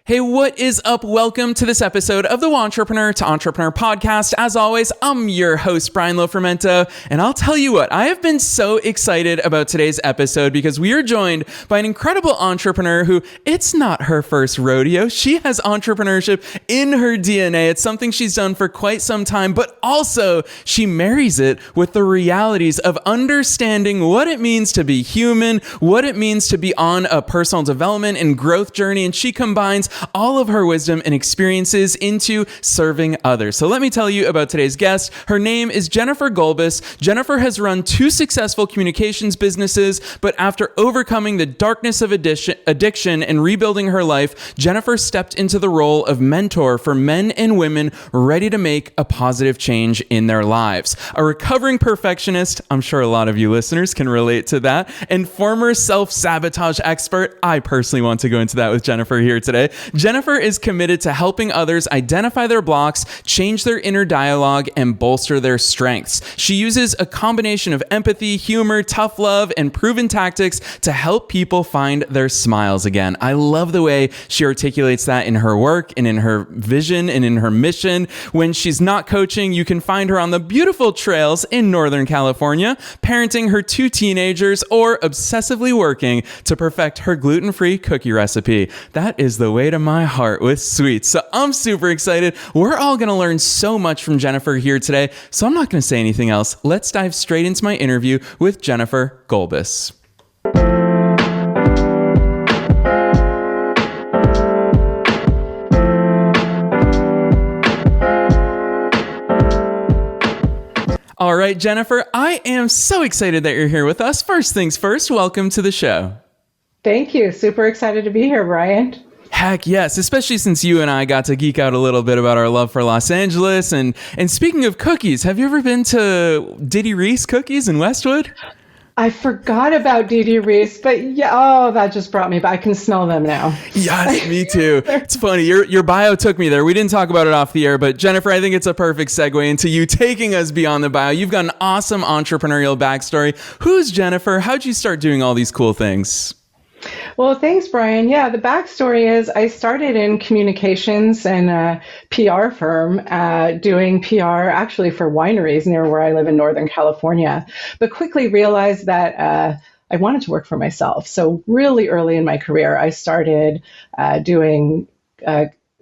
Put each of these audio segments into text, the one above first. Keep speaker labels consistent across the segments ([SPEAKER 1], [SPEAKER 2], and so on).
[SPEAKER 1] Hey, what is up? Welcome to this episode of the Entrepreneur to Entrepreneur podcast. As always, I'm your host, Brian Lofermento, and I'll tell you what, I have been so excited about today's episode because we are joined by an incredible entrepreneur who, it's not her first rodeo. She has entrepreneurship in her DNA. It's something she's done for quite some time, but also she marries it with the realities of understanding what it means to be human, what it means to be on a personal development and growth journey, and she combines all of her wisdom and experiences into serving others. So let me tell you about today's guest. Her name is Jennifer Golbus. Jennifer has run 2 successful communications businesses, but after overcoming the darkness of addiction and rebuilding her life, Jennifer stepped into the role of mentor for men and women ready to make a positive change in their lives. A recovering perfectionist, I'm sure a lot of you listeners can relate to that, and former self-sabotage expert. I personally want to go into that with Jennifer here today. Jennifer is committed to helping others identify their blocks, change their inner dialogue, and bolster their strengths. She uses a combination of empathy, humor, tough love, and proven tactics to help people find their smiles again. I love the way she articulates that in her work and in her vision and in her mission. When she's not coaching, you can find her on the beautiful trails in Northern California, parenting her 2 teenagers, or obsessively working to perfect her gluten-free cookie recipe. That is the way to my heart with sweets. So I'm super excited. We're all going to learn so much from Jennifer here today. So I'm not going to say anything else. Let's dive straight into my interview with Jennifer Golbus. All right, Jennifer, I am so excited that you're here with us. First things first, welcome to the show.
[SPEAKER 2] Thank you. Super excited to be here, Brian.
[SPEAKER 1] Heck yes, especially since you and I got to geek out a little bit about our love for Los Angeles. And speaking of cookies, have you ever been to Diddy Reese Cookies in Westwood?
[SPEAKER 2] I forgot about Didi Reese, but yeah, that just brought me back. I can smell them now.
[SPEAKER 1] Yes, me too. It's funny. Your bio took me there. We didn't talk about it off the air, but Jennifer, I think it's a perfect segue into you taking us beyond the bio. You've got an awesome entrepreneurial backstory. Who's Jennifer? How'd you start doing all these cool things?
[SPEAKER 2] Well, thanks, Brian. Yeah, the backstory is I started in communications and a PR firm doing PR actually for wineries near where I live in Northern California, but quickly realized that I wanted to work for myself. So really early in my career, I started doing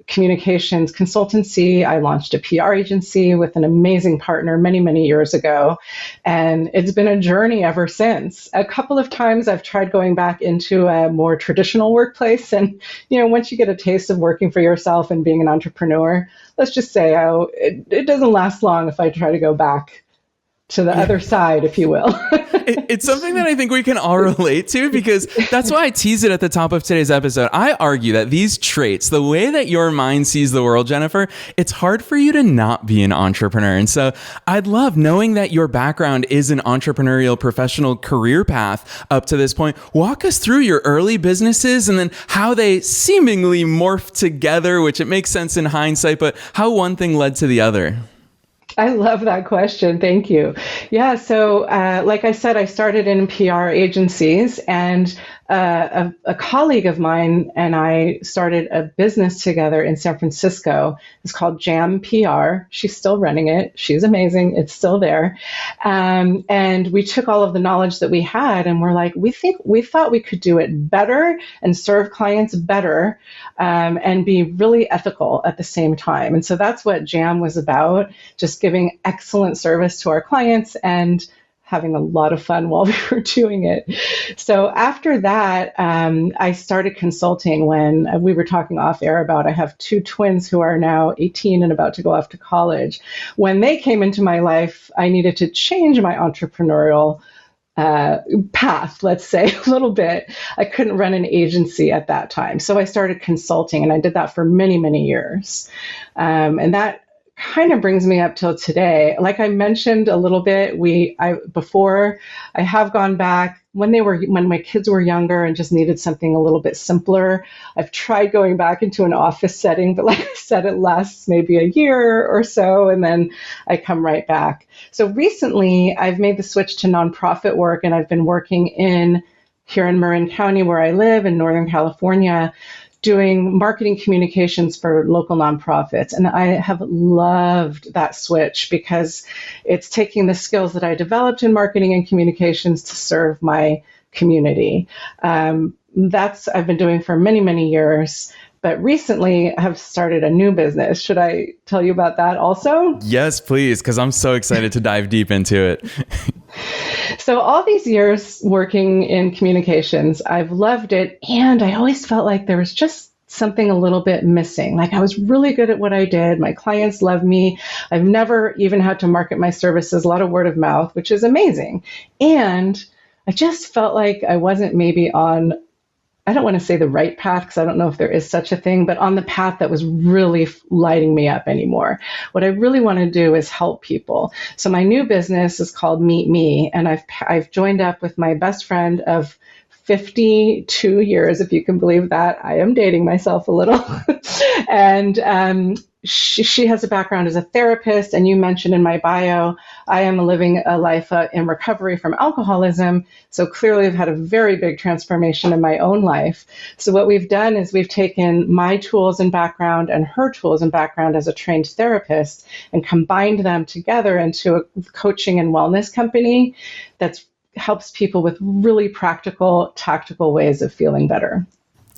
[SPEAKER 2] communications consultancy. I launched a PR agency with an amazing partner many, many years ago. And it's been a journey ever since. A couple of times I've tried going back into a more traditional workplace. And, once you get a taste of working for yourself and being an entrepreneur, let's just say it doesn't last long if I try to go back to the other side, if you will.
[SPEAKER 1] It's something that I think we can all relate to because that's why I tease it at the top of today's episode. I argue that these traits, the way that your mind sees the world, Jennifer, it's hard for you to not be an entrepreneur. And so I'd love knowing that your background is an entrepreneurial professional career path up to this point. Walk us through your early businesses and then how they seemingly morphed together, which it makes sense in hindsight, but how one thing led to the other.
[SPEAKER 2] I love that question. Thank you. Yeah. So like I said, I started in PR agencies, and a colleague of mine and I started a business together in San Francisco. It's called Jam PR. She's still running it. She's amazing. It's still there. And we took all of the knowledge that we had and we're like, we thought we could do it better and serve clients better and be really ethical at the same time. And so that's what Jam was about, just giving excellent service to our clients and having a lot of fun while we were doing it. So after that, I started consulting when we were talking off air about I have 2 twins who are now 18 and about to go off to college. When they came into my life, I needed to change my entrepreneurial path, let's say, a little bit. I couldn't run an agency at that time. So I started consulting, and I did that for many, many years. And that kind of brings me up till today. Like I mentioned a little bit, I have gone back when my kids were younger and just needed something a little bit simpler. I've tried going back into an office setting, but like I said, it lasts maybe a year or so, and then I come right back. So recently, I've made the switch to nonprofit work, and I've been working here in Marin County, where I live in Northern California, doing marketing communications for local nonprofits. And I have loved that switch because it's taking the skills that I developed in marketing and communications to serve my community. That's I've been doing for many, many years. But recently I have started a new business. Should I tell you about that also?
[SPEAKER 1] Yes, please, because I'm so excited to dive deep into it.
[SPEAKER 2] So all these years working in communications, I've loved it. And I always felt like there was just something a little bit missing. Like I was really good at what I did. My clients love me. I've never even had to market my services, a lot of word of mouth, which is amazing. And I just felt like I wasn't maybe on, I don't want to say the right path because I don't know if there is such a thing, but on the path that was really lighting me up anymore. What I really want to do is help people. So my new business is called Meet Me, and I've joined up with my best friend of 52 years, if you can believe that. I am dating myself a little. And she has a background as a therapist, and you mentioned in my bio, I am living a life in recovery from alcoholism. So clearly I've had a very big transformation in my own life. So what we've done is we've taken my tools and background and her tools and background as a trained therapist and combined them together into a coaching and wellness company that helps people with really practical, tactical ways of feeling better.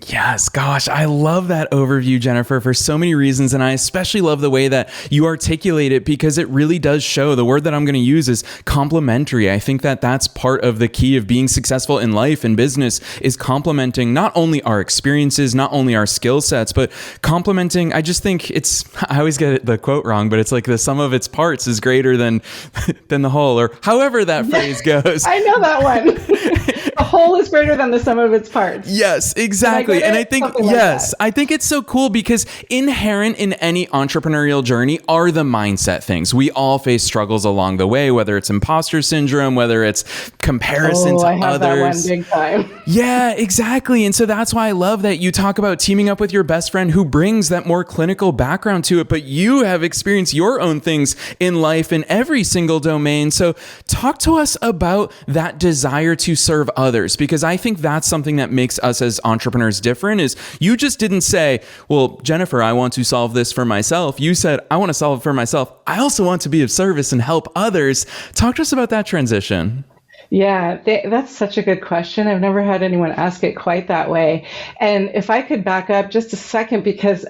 [SPEAKER 1] Yes, gosh, I love that overview, Jennifer, for so many reasons. And I especially love the way that you articulate it because it really does show. The word that I'm going to use is complementary. I think that that's part of the key of being successful in life and business is complementing not only our experiences, not only our skill sets, but complementing. I just think I always get the quote wrong, but it's like the sum of its parts is greater than the whole, or however that phrase goes.
[SPEAKER 2] I know that one. The whole is greater than the sum of its parts.
[SPEAKER 1] Yes, exactly. And I think, yes, I think it's so cool because inherent in any entrepreneurial journey are the mindset things. We all face struggles along the way, whether it's imposter syndrome, whether it's comparison to
[SPEAKER 2] I have
[SPEAKER 1] others.
[SPEAKER 2] That one big time.
[SPEAKER 1] Yeah, exactly. And so that's why I love that you talk about teaming up with your best friend who brings that more clinical background to it, but you have experienced your own things in life in every single domain. So talk to us about that desire to serve others, because I think that's something that makes us as entrepreneurs different is you just didn't say, well, Jennifer, I want to solve this for myself. You said, I want to solve it for myself. I also want to be of service and help others. Talk to us about that transition.
[SPEAKER 2] Yeah, that's such a good question. I've never had anyone ask it quite that way. And if I could back up just a second, because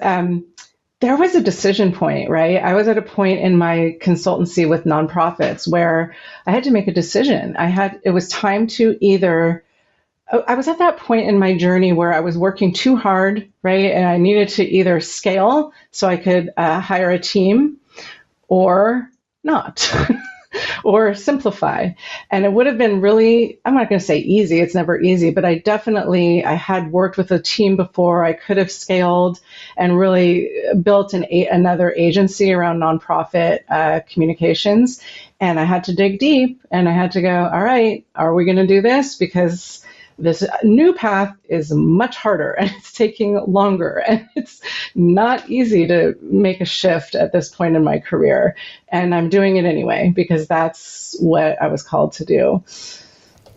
[SPEAKER 2] there was a decision point, right? I was at a point in my consultancy with nonprofits where I had to make a decision. It was time to I was at that point in my journey where I was working too hard, right? And I needed to either scale so I could hire a team or not. Or simplify. And it would have been really, I'm not going to say easy, it's never easy, but I had worked with a team before. I could have scaled and really built another agency around nonprofit communications. And I had to dig deep and I had to go, all right, are we going to do this? Because this new path is much harder and it's taking longer and it's not easy to make a shift at this point in my career. And I'm doing it anyway because that's what I was called to do.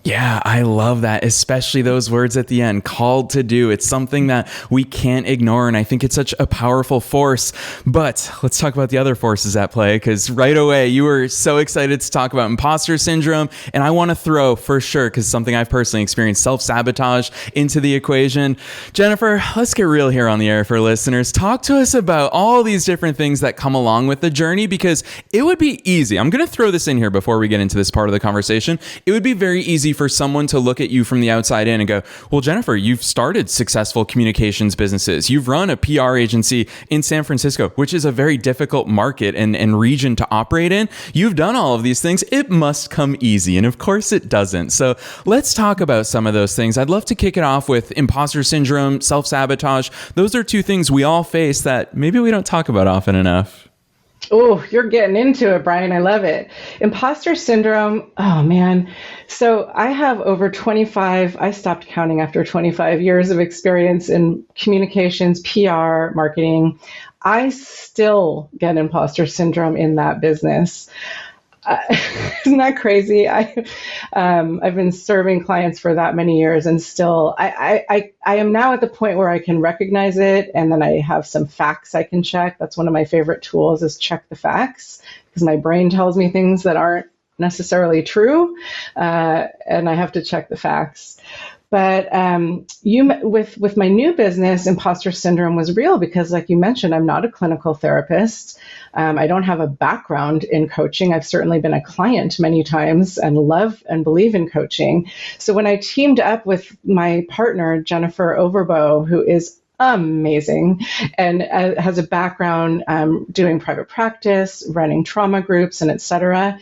[SPEAKER 1] Yeah, I love that, especially those words at the end, called to do. It's something that we can't ignore, and I think it's such a powerful force. But let's talk about the other forces at play, because right away, you were so excited to talk about imposter syndrome, and I want to throw, for sure, because something I've personally experienced, self-sabotage into the equation. Jennifer, let's get real here on the air for listeners. Talk to us about all these different things that come along with the journey, because it would be easy. I'm going to throw this in here before we get into this part of the conversation. It would be very easy for someone to look at you from the outside in and go, well, Jennifer, you've started successful communications businesses. You've run a PR agency in San Francisco, which is a very difficult market and region to operate in. You've done all of these things. It must come easy. And of course it doesn't. So let's talk about some of those things. I'd love to kick it off with imposter syndrome, self-sabotage. Those are two things we all face that maybe we don't talk about often enough.
[SPEAKER 2] Oh, you're getting into it, Brian. I love it. Imposter syndrome. Oh, man. So I have I stopped counting after 25 years of experience in communications, PR, marketing. I still get imposter syndrome in that business. Isn't that crazy? I've been serving clients for that many years, and still, I am now at the point where I can recognize it, and then I have some facts I can check. That's one of my favorite tools, is check the facts, because my brain tells me things that aren't necessarily true, and I have to check the facts. But with my new business, imposter syndrome was real because, like you mentioned, I'm not a clinical therapist. I don't have a background in coaching. I've certainly been a client many times and love and believe in coaching. So when I teamed up with my partner, Jennifer Golbus, who is amazing and has a background doing private practice, running trauma groups, and et cetera,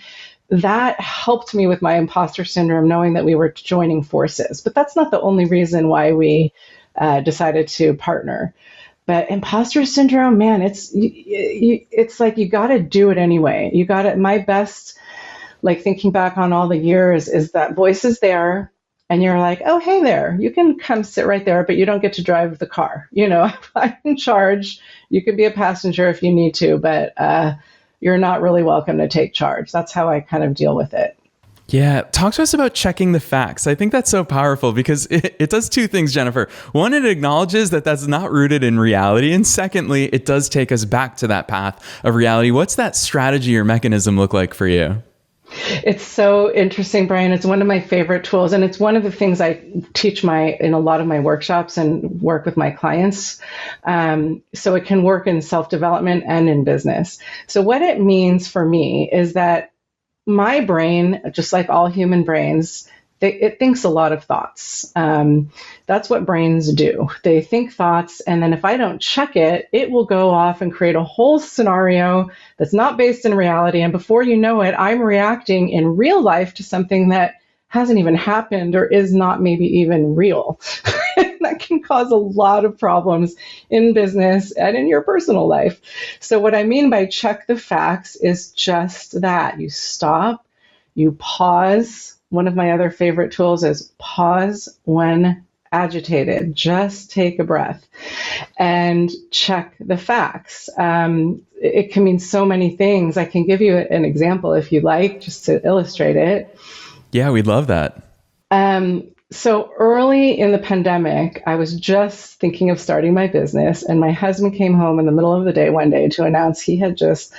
[SPEAKER 2] that helped me with my imposter syndrome, knowing that we were joining forces. But that's not the only reason why we decided to partner. But imposter syndrome, man, it's like you got to do it anyway. You got to. My best, like thinking back on all the years, is that voice is there, and you're like, oh, hey there, you can come sit right there, but you don't get to drive the car. I'm in charge. You can be a passenger if you need to, but you're not really welcome to take charge. That's how I kind of deal with it.
[SPEAKER 1] Yeah. Talk to us about checking the facts. I think that's so powerful because it does two things, Jennifer. One, it acknowledges that that's not rooted in reality. And secondly, it does take us back to that path of reality. What's that strategy or mechanism look like for you?
[SPEAKER 2] It's so interesting, Brian. It's one of my favorite tools, and it's one of the things I teach in a lot of my workshops and work with my clients. So it can work in self-development and in business. So what it means for me is that my brain, just like all human brains, it thinks a lot of thoughts. That's what brains do. They think thoughts, and then if I don't check it, it will go off and create a whole scenario that's not based in reality. And before you know it, I'm reacting in real life to something that hasn't even happened or is not maybe even real. That can cause a lot of problems in business and in your personal life. So what I mean by check the facts is just that. You stop, you pause. One of my other favorite tools is pause when agitated. Just take a breath and check the facts. It can mean so many things. I can give you an example if you like, just to illustrate it.
[SPEAKER 1] Yeah, we'd love that.
[SPEAKER 2] So early in the pandemic, I was just thinking of starting my business, and my husband came home in the middle of the day one day to announce he had just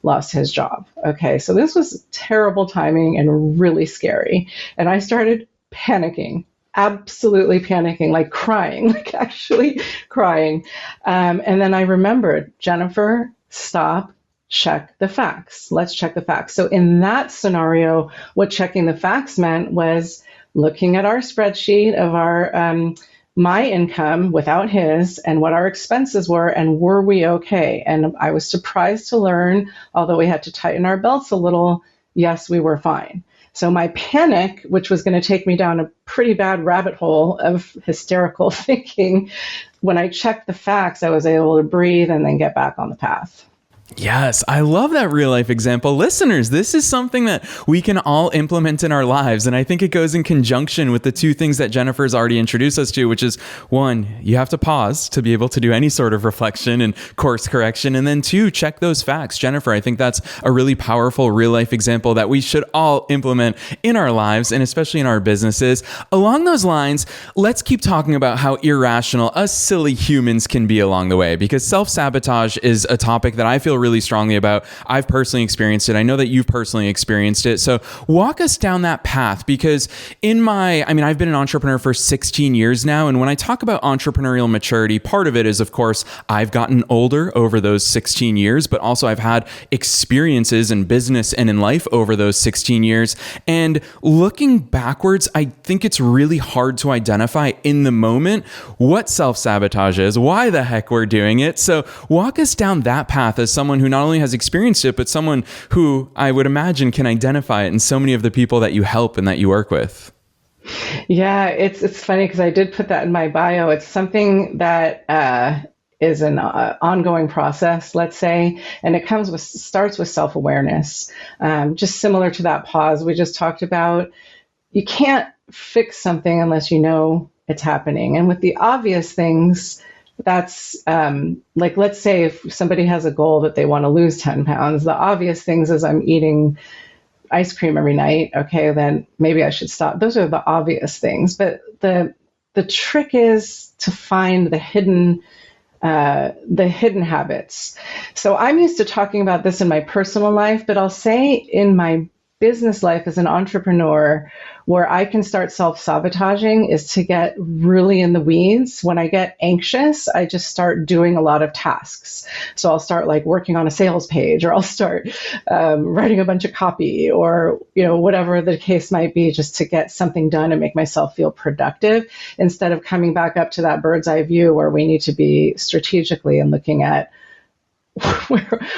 [SPEAKER 2] lost his job. Okay, so this was terrible timing and really scary. And I started panicking, absolutely panicking, like crying, like actually crying. And then I remembered, Jennifer, stop, check the facts. Let's check the facts. So in that scenario, what checking the facts meant was looking at our spreadsheet of our my income without his and what our expenses were, and were we okay? And I was surprised to learn, although we had to tighten our belts a little, yes, we were fine. So my panic, which was going to take me down a pretty bad rabbit hole of hysterical thinking, when I checked the facts, I was able to breathe and then get back on the path.
[SPEAKER 1] Yes, I love that real life example. Listeners, this is something that we can all implement in our lives. And I think it goes in conjunction with the two things that Jennifer's already introduced us to, which is one, you have to pause to be able to do any sort of reflection and course correction. And then two, check those facts. Jennifer, I think that's a really powerful real life example that we should all implement in our lives and especially in our businesses. Along those lines, let's keep talking about how irrational us silly humans can be along the way, because self-sabotage is a topic that I feel really strongly about. I've personally experienced it. I know that you've personally experienced it. So walk us down that path, because I've been an entrepreneur for 16 years now. And when I talk about entrepreneurial maturity, part of it is, of course, I've gotten older over those 16 years, but also I've had experiences in business and in life over those 16 years. And looking backwards, I think it's really hard to identify in the moment what self-sabotage is, why the heck we're doing it. So walk us down that path as someone who not only has experienced it, but someone who I would imagine can identify it in so many of the people that you help and that you work with.
[SPEAKER 2] Yeah, it's funny because I did put that in my bio. It's something that is an ongoing process, let's say, and it starts with self-awareness. Just similar to that pause we just talked about. You can't fix something unless you know it's happening. And with the obvious things, that's like, let's say if somebody has a goal that they want to lose 10 pounds, the obvious things is I'm eating ice cream every night. Okay, then maybe I should stop. Those are the obvious things. But the trick is to find the hidden habits. So I'm used to talking about this in my personal life, but I'll say in my business life as an entrepreneur, where I can start self-sabotaging is to get really in the weeds. When I get anxious, I just start doing a lot of tasks. So I'll start like working on a sales page, or I'll start writing a bunch of copy, or whatever the case might be, just to get something done and make myself feel productive, instead of coming back up to that bird's eye view where we need to be strategically and looking at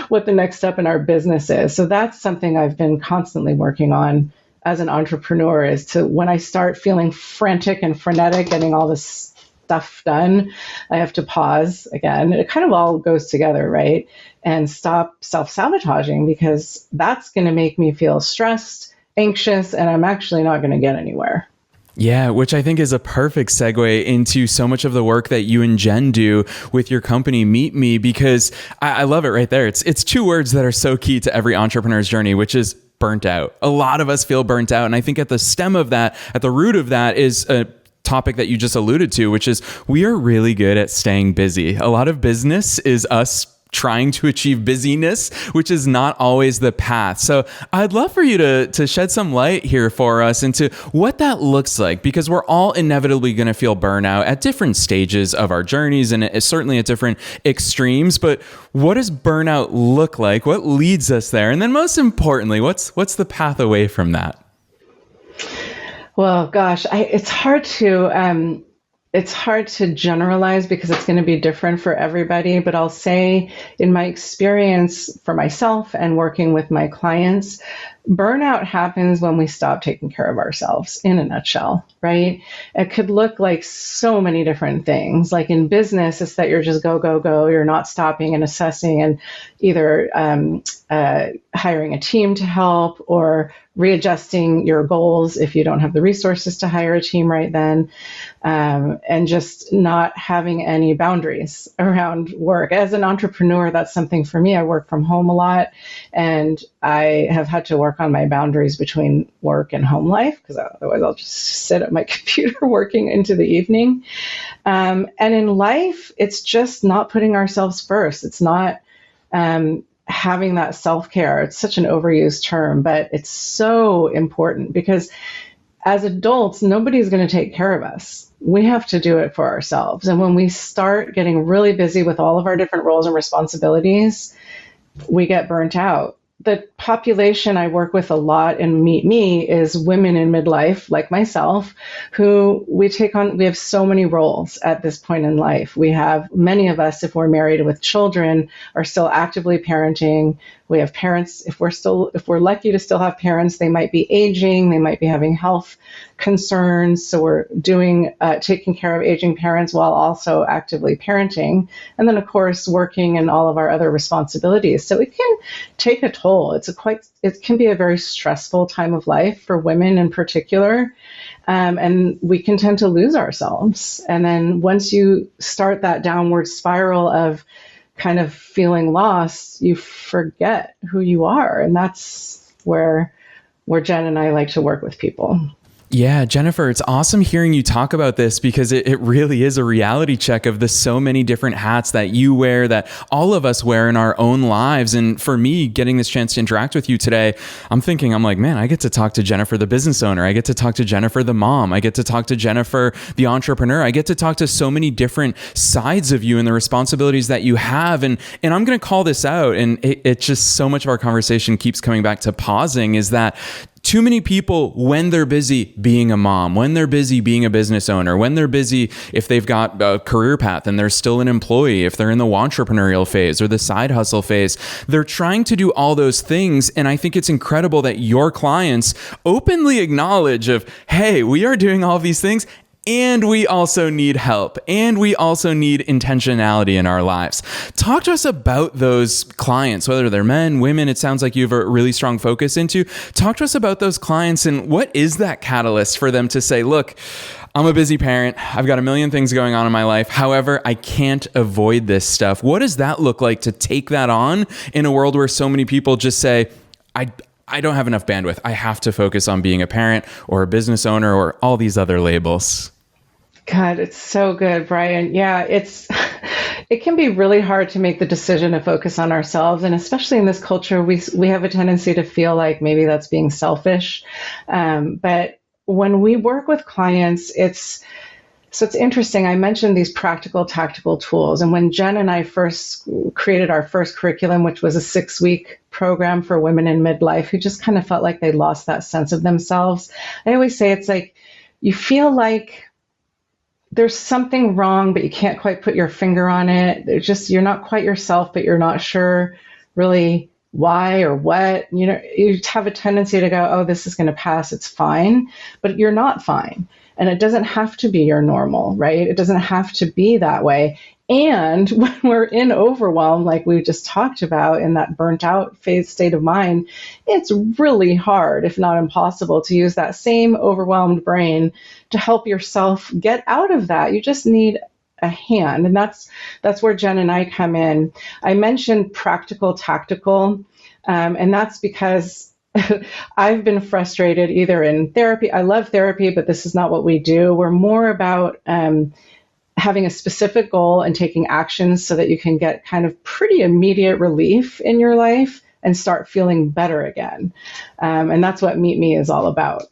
[SPEAKER 2] what the next step in our business is. So that's something I've been constantly working on as an entrepreneur, is to, when I start feeling frantic and frenetic, getting all this stuff done, I have to pause again. It kind of all goes together, right? And stop self-sabotaging, because that's going to make me feel stressed, anxious, and I'm actually not going to get anywhere.
[SPEAKER 1] Yeah, which I think is a perfect segue into so much of the work that you and Jen do with your company, Meet Me, because I love it right there. It's two words that are so key to every entrepreneur's journey, which is burnt out. A lot of us feel burnt out. And I think at the stem of that, at the root of that, is a topic that you just alluded to, which is we are really good at staying busy. A lot of business is us trying to achieve busyness, which is not always the path. So I'd love for you to shed some light here for us into what that looks like, because we're all inevitably going to feel burnout at different stages of our journeys, and it's certainly at different extremes. But what does burnout look like? What leads us there? And then most importantly, what's the path away from that?
[SPEAKER 2] Well, gosh, it's hard to generalize, because it's going to be different for everybody. But I'll say, in my experience for myself and working with my clients, burnout happens when we stop taking care of ourselves, in a nutshell, right? It could look like so many different things. Like in business, it's that you're just go, go, go. You're not stopping and assessing, and either hiring a team to help, or readjusting your goals if you don't have the resources to hire a team right then, and just not having any boundaries around work. As an entrepreneur, that's something for me. I work from home a lot, and I have had to work on my boundaries between work and home life, because otherwise I'll just sit at my computer working into the evening. And in life, it's just not putting ourselves first. It's not having that self-care. It's such an overused term, but it's so important, because as adults, nobody's going to take care of us. We have to do it for ourselves. And when we start getting really busy with all of our different roles and responsibilities, we get burnt out. The population I work with a lot in Meet Me is women in midlife, like myself, who we have so many roles at this point in life. We have, many of us, if we're married with children, are still actively parenting. We have parents, if we're lucky to still have parents, they might be aging, they might be having health concerns. So we're taking care of aging parents while also actively parenting. And then, of course, working and all of our other responsibilities. So it can take a toll. It can be a very stressful time of life for women in particular. And we can tend to lose ourselves. And then once you start that downward spiral of kind of feeling lost, you forget who you are. And that's where Jen and I like to work with people.
[SPEAKER 1] Yeah, Jennifer, it's awesome hearing you talk about this, because it really is a reality check of the so many different hats that you wear, that all of us wear in our own lives. And for me, getting this chance to interact with you today, I'm like, man, I get to talk to Jennifer, the business owner. I get to talk to Jennifer, the mom. I get to talk to Jennifer, the entrepreneur. I get to talk to so many different sides of you and the responsibilities that you have. And I'm going to call this out. And it's just so much of our conversation keeps coming back to pausing, is that too many people, when they're busy being a mom, when they're busy being a business owner, when they're busy, if they've got a career path and they're still an employee, if they're in the entrepreneurial phase or the side hustle phase, they're trying to do all those things. And I think it's incredible that your clients openly acknowledge of, hey, we are doing all these things, and we also need help, and we also need intentionality in our lives. Talk to us about those clients, whether they're men, women. It sounds like you have a really strong focus into. Talk to us about those clients, and what is that catalyst for them to say, look, I'm a busy parent. I've got a million things going on in my life. However, I can't avoid this stuff. What does that look like to take that on in a world where so many people just say, I don't have enough bandwidth. I have to focus on being a parent or a business owner or all these other labels.
[SPEAKER 2] God, it's so good, Brian. Yeah, it can be really hard to make the decision to focus on ourselves. And especially in this culture, we have a tendency to feel like maybe that's being selfish. But when we work with clients, it's interesting. I mentioned these practical, tactical tools. And when Jen and I first created our first curriculum, which was a 6-week program for women in midlife who just kind of felt like they lost that sense of themselves, I always say it's like you feel like there's something wrong, but you can't quite put your finger on it. You're not quite yourself, but you're not sure really why or what. You have a tendency to go, oh, this is going to pass. It's fine, but you're not fine. And it doesn't have to be your normal, right? It doesn't have to be that way. And when we're in overwhelm, like we just talked about in that burnt out phase state of mind, it's really hard, if not impossible, to use that same overwhelmed brain to help yourself get out of that. You just need a hand. And that's where Jen and I come in. I mentioned practical, tactical, and that's because I've been frustrated either in therapy. I love therapy, but this is not what we do. We're more about having a specific goal and taking actions so that you can get kind of pretty immediate relief in your life and start feeling better again. And that's what Meet Me is all about.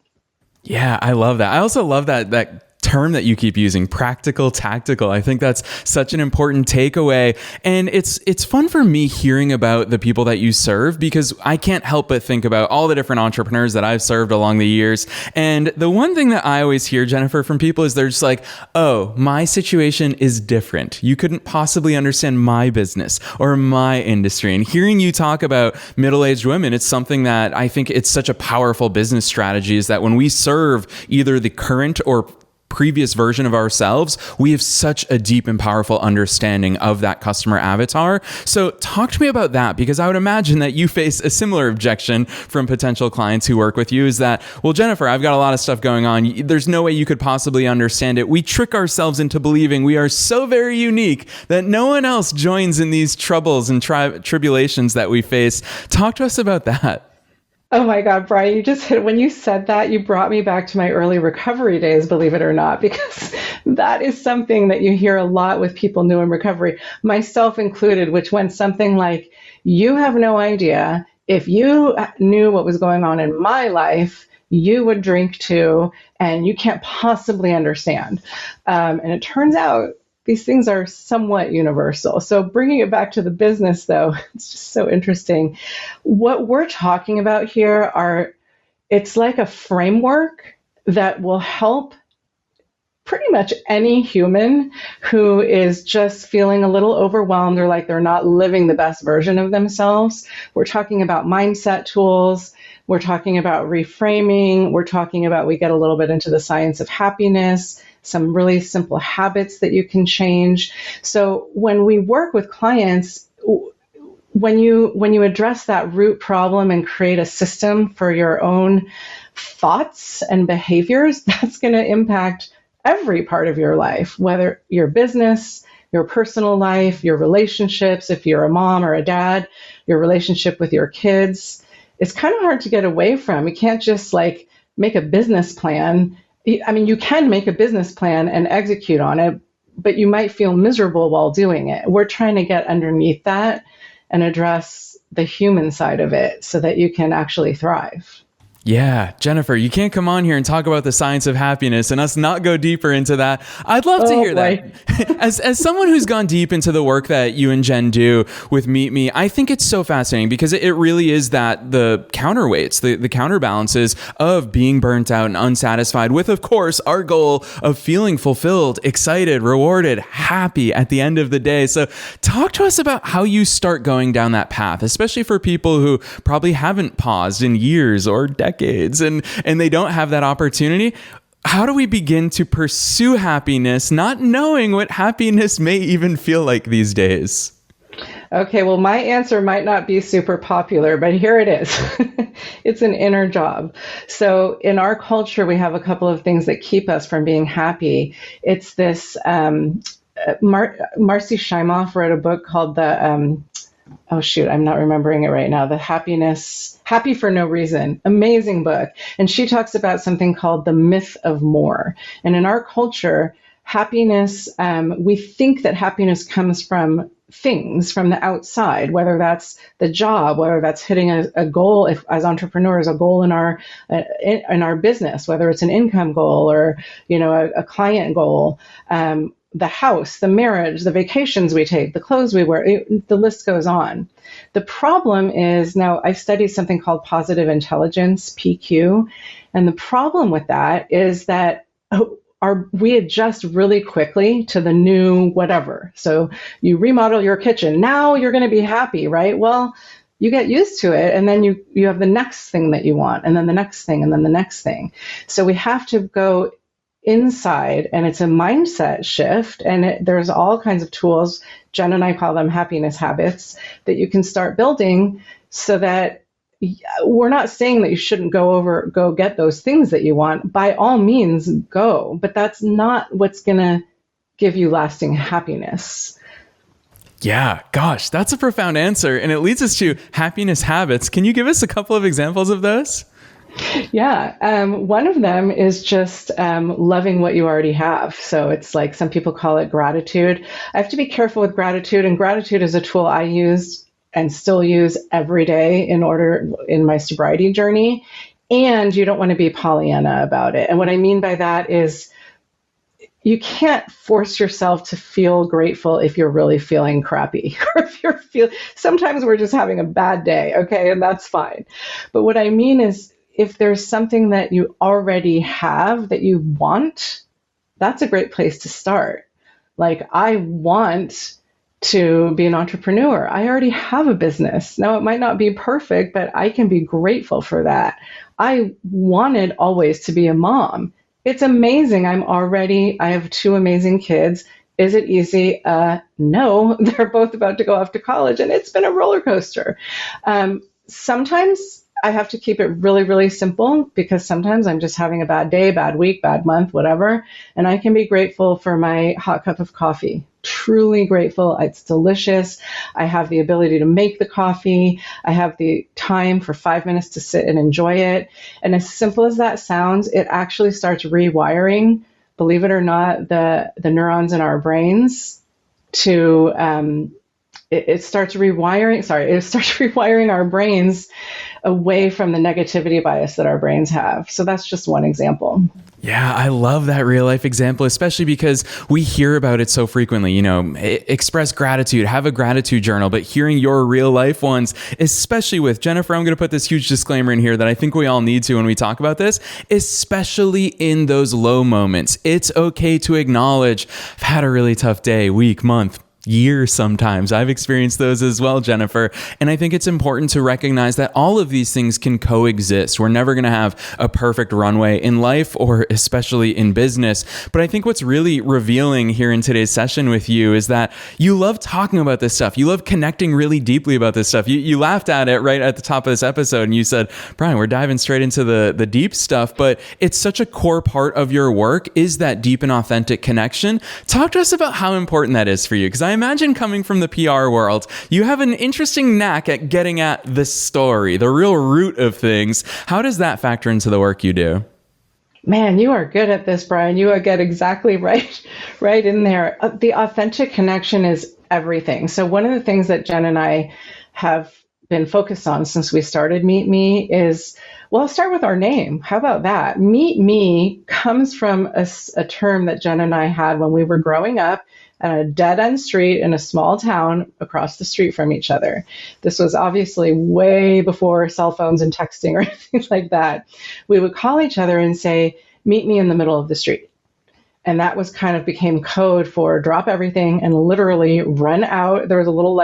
[SPEAKER 1] Yeah, I love that. I also love that term that you keep using, practical, tactical. I think that's such an important takeaway. And it's fun for me hearing about the people that you serve, because I can't help but think about all the different entrepreneurs that I've served along the years. And the one thing that I always hear, Jennifer, from people is they're just like, oh, my situation is different. You couldn't possibly understand my business or my industry. And hearing you talk about middle-aged women, it's something that I think it's such a powerful business strategy, is that when we serve either the current or previous version of ourselves, we have such a deep and powerful understanding of that customer avatar. So talk to me about that, because I would imagine that you face a similar objection from potential clients who work with you, is that, well, Jennifer, I've got a lot of stuff going on. There's no way you could possibly understand it. We trick ourselves into believing we are so very unique that no one else joins in these troubles and tribulations that we face. Talk to us about that.
[SPEAKER 2] Oh my God, Brian, you just hit, when you said that, you brought me back to my early recovery days, believe it or not, because that is something that you hear a lot with people new in recovery, myself included, which went something like, you have no idea. If you knew what was going on in my life, you would drink too, and you can't possibly understand. And it turns out these things are somewhat universal. So bringing it back to the business, though, it's just so interesting. What we're talking about here it's like a framework that will help pretty much any human who is just feeling a little overwhelmed or like they're not living the best version of themselves. We're talking about mindset tools. We're talking about reframing. We're talking about, we get a little bit into the science of happiness, some really simple habits that you can change. So when we work with clients, when you address that root problem and create a system for your own thoughts and behaviors, that's going to impact every part of your life, whether your business, your personal life, your relationships, if you're a mom or a dad, your relationship with your kids. It's kind of hard to get away from. You can't just like make a business plan. I mean, you can make a business plan and execute on it, but you might feel miserable while doing it. We're trying to get underneath that and address the human side of it so that you can actually thrive.
[SPEAKER 1] Yeah, Jennifer, you can't come on here and talk about the science of happiness and us not go deeper into that. I'd love to hear that. As someone who's gone deep into the work that you and Jen do with Meet Me, I think it's so fascinating because it really is that the counterweights, the counterbalances of being burnt out and unsatisfied with, of course, our goal of feeling fulfilled, excited, rewarded, happy at the end of the day. So talk to us about how you start going down that path, especially for people who probably haven't paused in years or decades and they don't have that opportunity. How do we begin to pursue happiness, not knowing what happiness may even feel like these days?
[SPEAKER 2] Okay, well, my answer might not be super popular, but here it is. It's an inner job. So in our culture, we have a couple of things that keep us from being happy. It's this, Marcy Shimoff wrote a book called oh shoot, I'm not remembering it right now. Happy for No Reason, amazing book. And she talks about something called the myth of more. And in our culture, happiness, we think that happiness comes from things from the outside, whether that's the job, whether that's hitting a goal, if as entrepreneurs, a goal in our business, whether it's an income goal or a client goal, the house, the marriage, the vacations we take, the clothes we wear, the list goes on. The problem is, now I've studied something called positive intelligence, PQ, and the problem with that is that we adjust really quickly to the new whatever. So you remodel your kitchen. Now you're going to be happy, right? Well, you get used to it, and then you have the next thing that you want, and then the next thing, and then the next thing. So we have to go inside, and it's a mindset shift, and there's all kinds of tools. Jen and I call them happiness habits that you can start building, so that we're not saying that you shouldn't go get those things that you want. By all means, go, but that's not what's going to give you lasting happiness.
[SPEAKER 1] Yeah, gosh, that's a profound answer. And it leads us to happiness habits. Can you give us a couple of examples of those?
[SPEAKER 2] Yeah, one of them is just loving what you already have. So it's like, some people call it gratitude. I have to be careful with gratitude, and gratitude is a tool I use and still use every day in my sobriety journey. And you don't want to be Pollyanna about it. And what I mean by that is, you can't force yourself to feel grateful if you're really feeling crappy, or if sometimes we're just having a bad day, okay, and that's fine. But what I mean is, if there's something that you already have that you want, that's a great place to start. Like, I want to be an entrepreneur. I already have a business. Now, it might not be perfect, but I can be grateful for that. I wanted always to be a mom. It's amazing. I have 2 amazing kids. Is it easy? No, they're both about to go off to college, and it's been a roller coaster. Sometimes I have to keep it really, really simple, because sometimes I'm just having a bad day, bad week, bad month, whatever. And I can be grateful for my hot cup of coffee. Truly grateful. It's delicious. I have the ability to make the coffee. I have the time for 5 minutes to sit and enjoy it. And as simple as that sounds, it actually starts rewiring, believe it or not, the neurons in our brains to, it starts rewiring our brains away from the negativity bias that our brains have. So that's just one example.
[SPEAKER 1] Yeah, I love that real life example, especially because we hear about it so frequently. Express gratitude, have a gratitude journal, but hearing your real life ones, especially with Jennifer, I'm going to put this huge disclaimer in here that I think we all need to when we talk about this, especially in those low moments. It's okay to acknowledge, I've had a really tough day, week, month, years sometimes. I've experienced those as well, Jennifer. And I think it's important to recognize that all of these things can coexist. We're never going to have a perfect runway in life, or especially in business. But I think what's really revealing here in today's session with you is that you love talking about this stuff. You love connecting really deeply about this stuff. You laughed at it right at the top of this episode, and you said, Brian, we're diving straight into the deep stuff, but it's such a core part of your work is that deep and authentic connection. Talk to us about how important that is for you, because I imagine, coming from the PR world, you have an interesting knack at getting at the story, the real root of things. How does that factor into the work you do?
[SPEAKER 2] Man, you are good at this, Brian. You get exactly right in there. The authentic connection is everything. So one of the things that Jen and I have been focused on since we started Meet Me is, well, I'll start with our name. How about that? Meet Me comes from a term that Jen and I had when we were growing up at a dead-end street in a small town across the street from each other. This was obviously way before cell phones and texting or anything like that. We would call each other and say, meet me in the middle of the street. And that was kind of became code for drop everything and literally run out. There was a little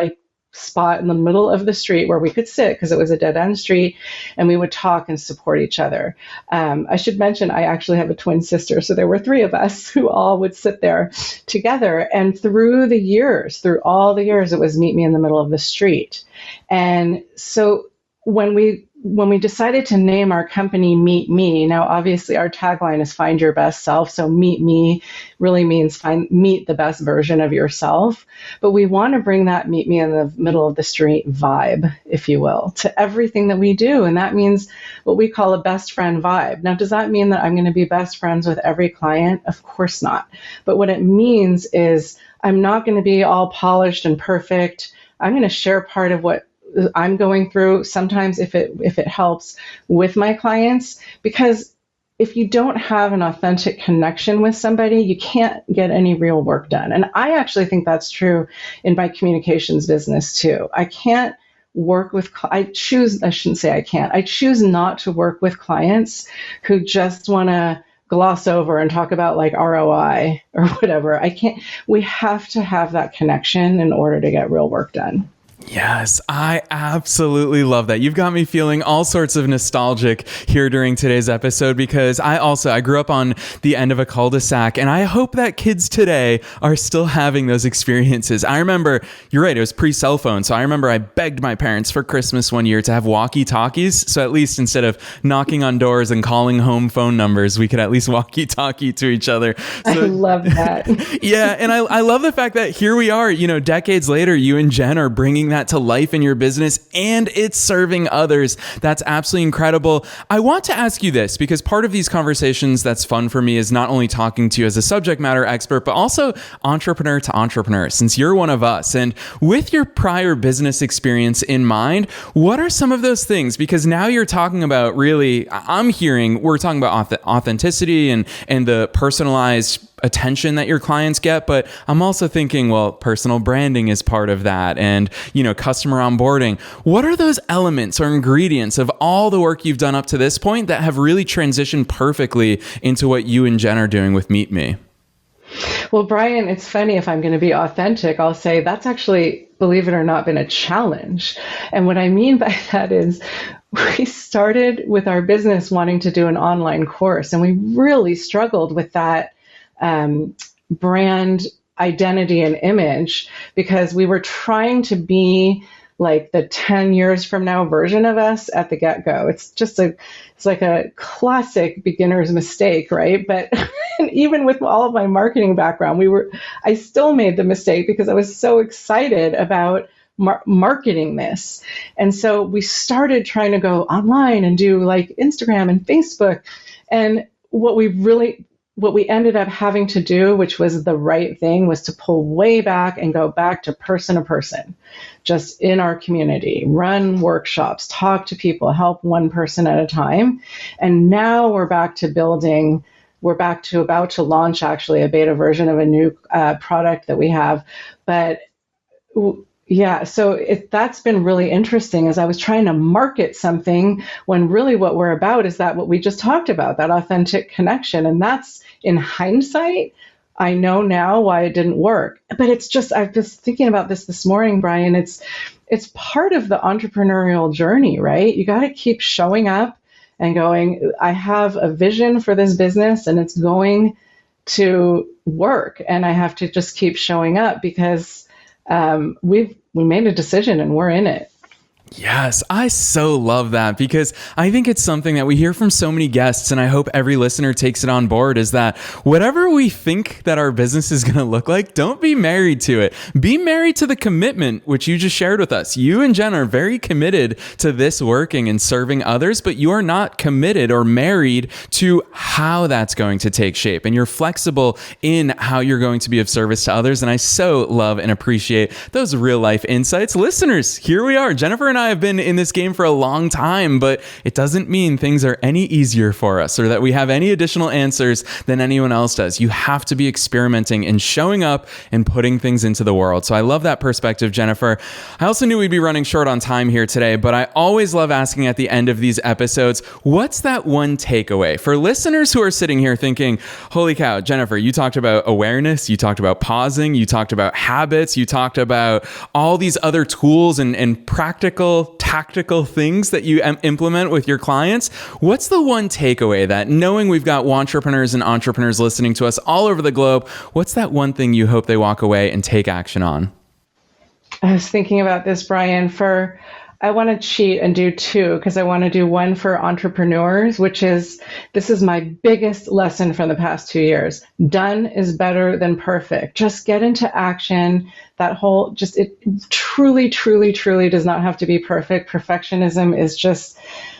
[SPEAKER 2] spot in the middle of the street where we could sit, because it was a dead-end street, and we would talk and support each other. I should mention, I actually have a twin sister, so there were 3 of us who all would sit there together. And through all the years, it was meet me in the middle of the street. And so when we when we decided to name our company Meet Me, now obviously our tagline is find your best self. So Meet Me really means meet the best version of yourself. But we want to bring that meet me in the middle of the street vibe, if you will, to everything that we do. And that means what we call a best friend vibe. Now, does that mean that I'm going to be best friends with every client? Of course not. But what it means is I'm not going to be all polished and perfect. I'm going to share part of what I'm going through, sometimes if it helps, with my clients, because if you don't have an authentic connection with somebody, you can't get any real work done. And I actually think that's true in my communications business too. I can't work with, I choose not to work with clients who just want to gloss over and talk about like ROI or whatever. We have to have that connection in order to get real work done.
[SPEAKER 1] Yes, I absolutely love that. You've got me feeling all sorts of nostalgic here during today's episode, because I grew up on the end of a cul-de-sac, and I hope that kids today are still having those experiences. I remember, you're right, it was pre-cell phone. So I remember I begged my parents for Christmas one year to have walkie-talkies. So at least instead of knocking on doors and calling home phone numbers, we could at least walkie-talkie to each other. So,
[SPEAKER 2] I love that.
[SPEAKER 1] Yeah. And I love the fact that here we are, decades later, you and Jen are bringing that to life in your business, and it's serving others. That's absolutely incredible. I want to ask you this, because part of these conversations that's fun for me is not only talking to you as a subject matter expert, but also entrepreneur to entrepreneur, since you're one of us. And with your prior business experience in mind, what are some of those things? Because now you're talking about we're talking about authenticity and the personalized attention that your clients get, but I'm also thinking, well, personal branding is part of that, and customer onboarding. What are those elements or ingredients of all the work you've done up to this point that have really transitioned perfectly into what you and Jen are doing with Meet Me?
[SPEAKER 2] Well, Brian, it's funny, if I'm going to be authentic, I'll say that's actually, believe it or not, been a challenge. And what I mean by that is we started with our business wanting to do an online course, and we really struggled with that brand identity and image, because we were trying to be like the 10 years from now version of us at the get-go. It's like a classic beginner's mistake, right? But even with all of my marketing background, I still made the mistake because I was so excited about marketing this. And so we started trying to go online and do like Instagram and Facebook. And what we ended up having to do, which was the right thing, was to pull way back and go back to person, just in our community, run workshops, talk to people, help one person at a time. And now we're about to launch actually a beta version of a new product that we have. But yeah, so that's been really interesting, as I was trying to market something when really what we're about is that what we just talked about, that authentic connection. And that's, in hindsight, I know now why it didn't work. But it's just, I was thinking about this morning, Brian, it's part of the entrepreneurial journey, right? You got to keep showing up and going, I have a vision for this business and it's going to work. And I have to just keep showing up, because we made a decision and we're in it.
[SPEAKER 1] Yes, I so love that, because I think it's something that we hear from so many guests, and I hope every listener takes it on board, is that whatever we think that our business is going to look like, don't be married to it. Be married to the commitment, which you just shared with us. You and Jen are very committed to this working and serving others, but you are not committed or married to how that's going to take shape. And you're flexible in how you're going to be of service to others. And I so love and appreciate those real life insights. Listeners, here we are. Jennifer and I have been in this game for a long time, but it doesn't mean things are any easier for us or that we have any additional answers than anyone else does. You have to be experimenting and showing up and putting things into the world. So I love that perspective, Jennifer. I also knew we'd be running short on time here today, but I always love asking at the end of these episodes, what's that one takeaway for listeners who are sitting here thinking, holy cow, Jennifer, you talked about awareness, you talked about pausing, you talked about habits, you talked about all these other tools and practical, tactical things that you implement with your clients. What's the one takeaway that, knowing we've got wantrepreneurs and entrepreneurs listening to us all over the globe, what's that one thing you hope they walk away and take action on?
[SPEAKER 2] I was thinking about this, Brian. I want to cheat and do two because I want to do one for entrepreneurs, this is my biggest lesson from the past 2 years. Done is better than perfect. Just get into action. It truly, truly, truly does not have to be perfect. Perfectionism is just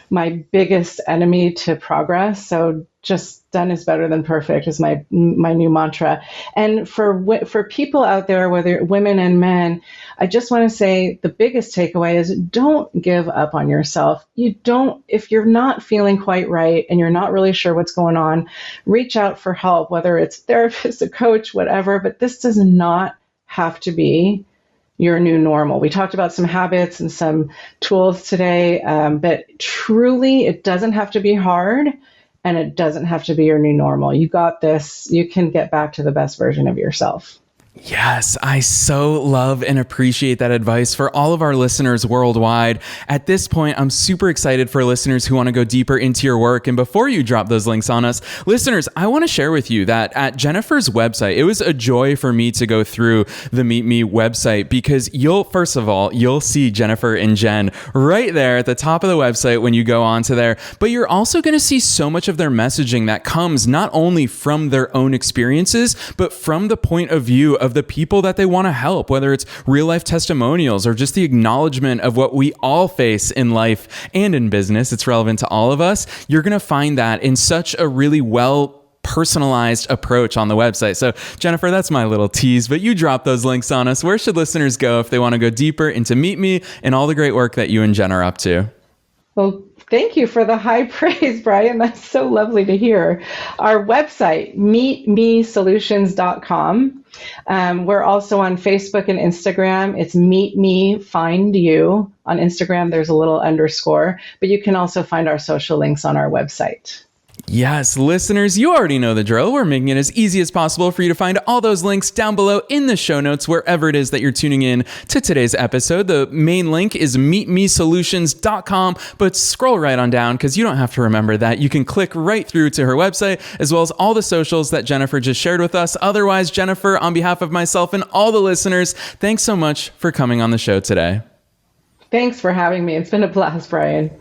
[SPEAKER 2] my biggest enemy to progress. So just done is better than perfect is my new mantra. And for people out there, whether women and men, I just want to say the biggest takeaway is don't give up on yourself. If you're not feeling quite right and you're not really sure what's going on, reach out for help, whether it's a therapist, a coach, whatever, but this does not have to be your new normal. We talked about some habits and some tools today, but truly it doesn't have to be hard and it doesn't have to be your new normal. You got this. You can get back to the best version of yourself.
[SPEAKER 1] Yes, I so love and appreciate that advice for all of our listeners worldwide. At this point, I'm super excited for listeners who want to go deeper into your work. And before you drop those links on us, listeners, I want to share with you that at Jennifer's website, it was a joy for me to go through the Meet Me website because you'll see Jennifer and Jen right there at the top of the website when you go onto there. But you're also going to see so much of their messaging that comes not only from their own experiences, but from the point of view of the people that they want to help, whether it's real life testimonials or just the acknowledgement of what we all face in life and in business. It's relevant to all of us. You're going to find that in such a really well personalized approach on the website. So Jennifer, that's my little tease, but you drop those links on us. Where should listeners go if they want to go deeper into Meet Me and all the great work that you and Jen are up to?
[SPEAKER 2] Well, thank you for the high praise, Brian. That's so lovely to hear. Our website, meetmesolutions.com. We're also on Facebook and Instagram. It's Meet Me Find You. On Instagram, there's a little underscore, but you can also find our social links on our website.
[SPEAKER 1] Yes, listeners, you already know the drill. We're making it as easy as possible for you to find all those links down below in the show notes, wherever it is that you're tuning in to today's episode. The main link is meetmesolutions.com, but scroll right on down because you don't have to remember that. You can click right through to her website, as well as all the socials that Jennifer just shared with us. Otherwise, Jennifer, on behalf of myself and all the listeners, thanks so much for coming on the show today.
[SPEAKER 2] Thanks for having me. It's been a blast, Brian.